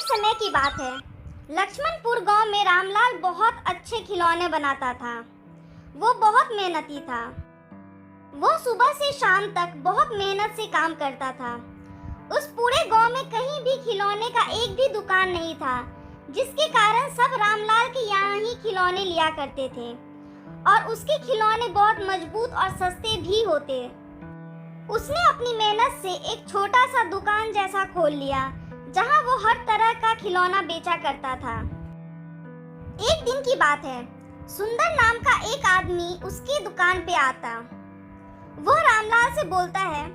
समय की बात है। लक्ष्मणपुर गांव में रामलाल बहुत अच्छे खिलौने बनाता था। वो बहुत मेहनती था। वो सुबह से शाम तक बहुत मेहनत से काम करता था। उस पूरे गांव में कहीं भी खिलौने का एक भी दुकान नहीं था, जिसके कारण सब रामलाल के यहाँ ही खिलौने लिया करते थे और उसके खिलौने बहुत मजबूत और सस्ते भी होते। उसने अपनी मेहनत से एक छोटा सा दुकान जैसा खोल लिया, जहां वो हर तरह का खिलौना बेचा करता था। एक दिन की बात है, सुंदर नाम का एक आदमी उसकी दुकान पे आता। वो रामलाल से बोलता है,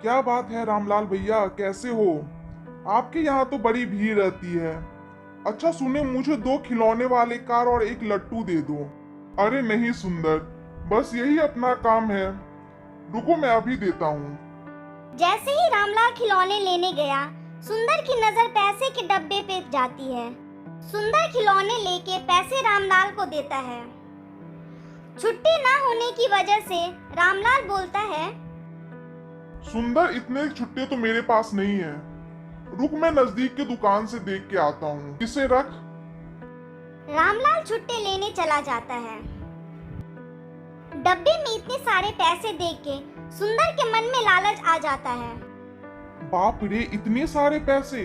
क्या बात है रामलाल भैया, कैसे हो? आपके यहाँ तो बड़ी भीड़ रहती है। अच्छा सुने, मुझे 2 खिलौने वाले कार और एक लट्टू दे दो। अरे नहीं सुंदर, बस यही अपना काम है। रुको मैं अभी देता हूँ। जैसे ही रामलाल खिलौने लेने गया, सुंदर की नजर पैसे के डब्बे पे जाती है। सुंदर खिलौने लेके पैसे रामलाल को देता है। छुट्टी ना होने की वजह से रामलाल बोलता है, सुंदर, इतने छुट्टे तो मेरे पास नहीं है। रुक, मैं नजदीक के दुकान से देख के आता हूँ। इसे रख। रामलाल छुट्टे लेने चला जाता है। डब्बे में इतने सारे पैसे देख के सुंदर के मन में लालच आ जाता है। बाप रे, इतने सारे पैसे!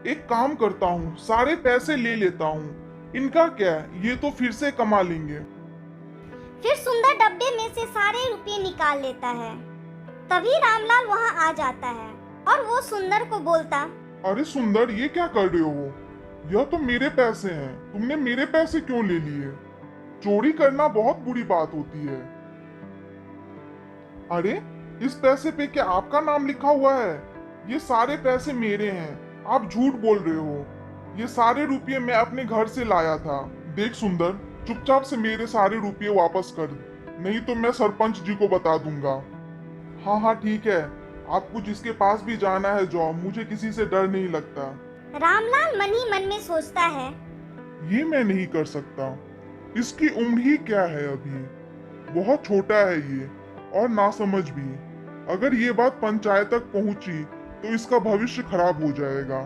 एक काम करता हूँ, सारे पैसे ले लेता हूँ। इनका क्या, ये तो फिर से कमा लेंगे। फिर सुंदर डब्बे में से सारे रुपए निकाल लेता है। तभी रामलाल वहां आ जाता है और वो सुंदर को बोलता, अरे सुंदर, ये क्या कर रहे हो? यह तो मेरे पैसे हैं, तुमने मेरे पैसे क्यों ले लिए? चोरी करना बहुत बुरी बात होती है। अरे, इस पैसे पे क्या आपका नाम लिखा हुआ है? ये सारे पैसे मेरे हैं, आप झूठ बोल रहे हो। ये सारे रुपये मैं अपने घर से लाया था। देख सुंदर, चुपचाप से मेरे सारे रुपये वापस कर, नहीं तो मैं सरपंच जी को बता दूंगा। हाँ हाँ ठीक है, आपको जिसके पास भी जाना है जाओ, मुझे किसी से डर नहीं लगता। रामलाल मन ही मन में सोचता है, ये मैं नहीं कर सकता। इसकी उम्र ही क्या है अभी, बहुत छोटा है ये और नासमझ भी। अगर ये बात पंचायत तक पहुंची तो इसका भविष्य खराब हो जाएगा।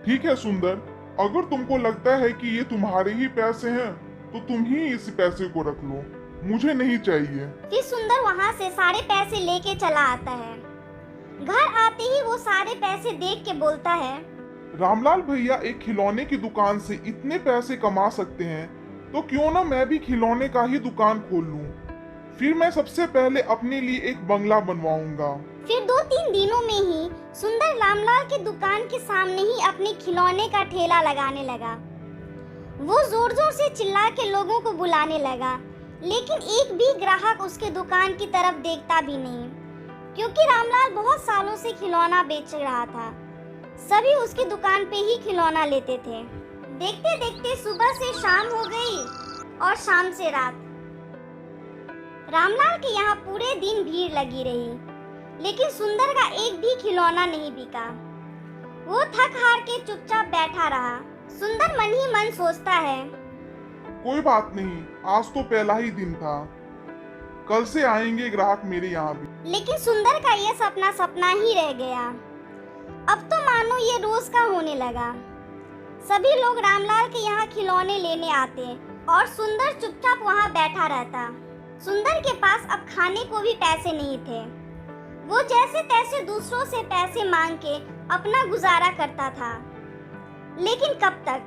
ठीक है सुंदर, अगर तुमको लगता है कि ये तुम्हारे ही पैसे हैं तो तुम ही इस पैसे को रख लो, मुझे नहीं चाहिए। फिर सुंदर वहां से सारे पैसे लेके चला आता है। घर आते ही वो सारे पैसे देख के बोलता है, रामलाल भैया एक खिलौने की दुकान से इतने पैसे कमा सकते हैं तो क्यों ना मैं भी खिलौने का ही दुकान खोल लूं। फिर मैं सबसे पहले अपने लिए एक बंगला बनवाऊंगा। फिर 2-3 दिनों में ही सुंदर रामलाल की दुकान के सामने ही अपने खिलौने का ठेला लगाने लगा। वो जोर जोर से चिल्ला के लोगों को बुलाने लगा, लेकिन एक भी ग्राहक उसके दुकान की तरफ देखता भी नहीं, क्योंकि रामलाल बहुत सालों से खिलौना बेच रहा था। सभी उसकी दुकान पे ही खिलौना लेते थे। देखते देखते सुबह से शाम हो गई और शाम से रात। रामलाल के यहाँ पूरे दिन भीड़ लगी रही, लेकिन सुंदर का एक भी खिलौना नहीं बिका। वो थक हार के चुपचाप बैठा रहा। सुंदर मन ही मन सोचता है, कोई बात नहीं, आज तो पहला ही दिन था, कल से आएंगे ग्राहक मेरे यहाँ भी। लेकिन सुंदर का यह सपना सपना ही रह गया। अब तो मानो ये रोज का होने लगा। सभी लोग रामलाल के यहाँ खिलौने लेने आते और सुंदर चुपचाप वहाँ बैठा रहता। सुंदर के पास अब खाने को भी पैसे नहीं थे। वो जैसे तैसे दूसरों से पैसे मांग के अपना गुजारा करता था। लेकिन कब तक?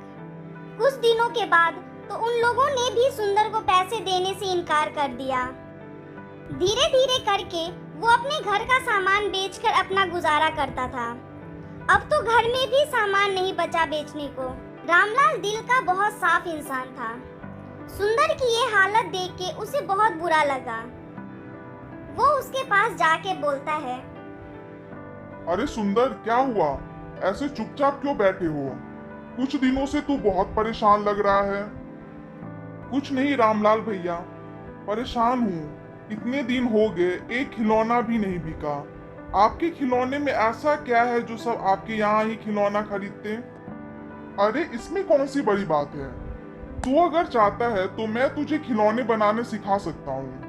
कुछ दिनों के बाद तो उन लोगों ने भी सुंदर को पैसे देने से इनकार कर दिया। धीरे धीरे करके वो अपने घर का सामान बेचकर अपना गुजारा करता था। अब तो घर में भी सामान नहीं बचा बेचने को। रामलाल दिल का बहुत साफ इंसान था। सुंदर की ये हालत देख के उसे बहुत बुरा लगा। वो उसके पास जाके बोलता है, अरे सुंदर, क्या हुआ? ऐसे चुपचाप क्यों बैठे हो? कुछ दिनों से तू बहुत परेशान लग रहा है। कुछ नहीं रामलाल भैया, परेशान हूँ। इतने दिन हो गए, एक खिलौना भी नहीं बिका। आपके खिलौने में ऐसा क्या है जो सब आपके यहाँ ही खिलौना खरीदते? अरे इसमें कौन सी बड़ी बात है? तू अगर चाहता है तो मैं तुझे खिलौने बनाने सिखा सकता हूँ।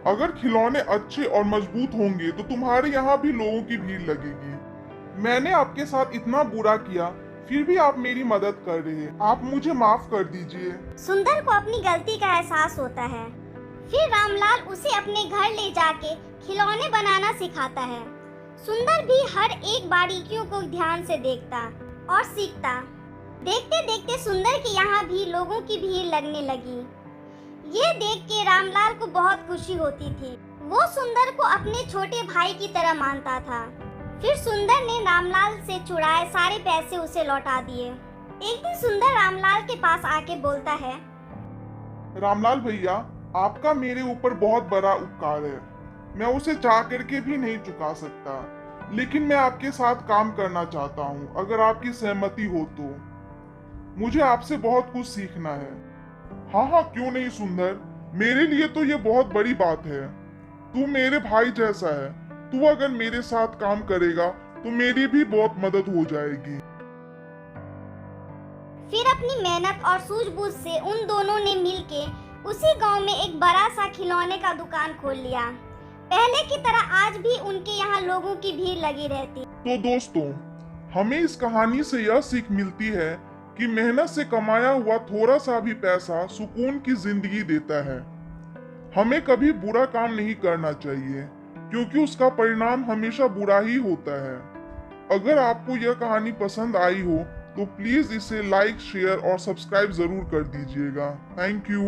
अगर खिलौने अच्छे और मजबूत होंगे तो तुम्हारे यहाँ भी लोगों की भीड़ लगेगी। मैंने आपके साथ इतना बुरा किया फिर भी आप मेरी मदद कर रहे हैं, आप मुझे माफ कर दीजिए। सुंदर को अपनी गलती का एहसास होता है। फिर रामलाल उसे अपने घर ले जाके खिलौने बनाना सिखाता है। सुंदर भी हर एक बारीकियों को ध्यान से देखता और सीखता। देखते देखते सुंदर के यहाँ भी लोगों की भीड़ लगने लगी। ये देख के रामलाल को बहुत खुशी होती थी। वो सुंदर को अपने छोटे भाई की तरह मानता था। फिर सुंदर ने रामलाल से चुराए सारे पैसे उसे लौटा दिए। एक दिन सुंदर रामलाल के पास आके बोलता है, रामलाल भैया, आपका मेरे ऊपर बहुत बड़ा उपकार है। मैं उसे चाह करके भी नहीं चुका सकता, लेकिन मैं आपके साथ काम करना चाहता हूँ, अगर आपकी सहमति हो तो। मुझे आपसे बहुत कुछ सीखना है। हाँ हाँ, क्यों नहीं सुंदर, मेरे लिए तो ये बहुत बड़ी बात है। तू मेरे भाई जैसा है, तू अगर मेरे साथ काम करेगा तो मेरी भी बहुत मदद हो जाएगी। फिर अपनी मेहनत और सूझबूझ से उन दोनों ने मिलके उसी गांव में एक बड़ा सा खिलौने का दुकान खोल लिया। पहले की तरह आज भी उनके यहाँ लोगों की भीड़ लगी रहती। तो दोस्तों, हमें इस कहानी से यह सीख मिलती है कि मेहनत से कमाया हुआ थोड़ा सा भी पैसा सुकून की जिंदगी देता है। हमें कभी बुरा काम नहीं करना चाहिए, क्योंकि उसका परिणाम हमेशा बुरा ही होता है। अगर आपको यह कहानी पसंद आई हो तो प्लीज इसे लाइक, शेयर और सब्सक्राइब जरूर कर दीजिएगा। Thank you.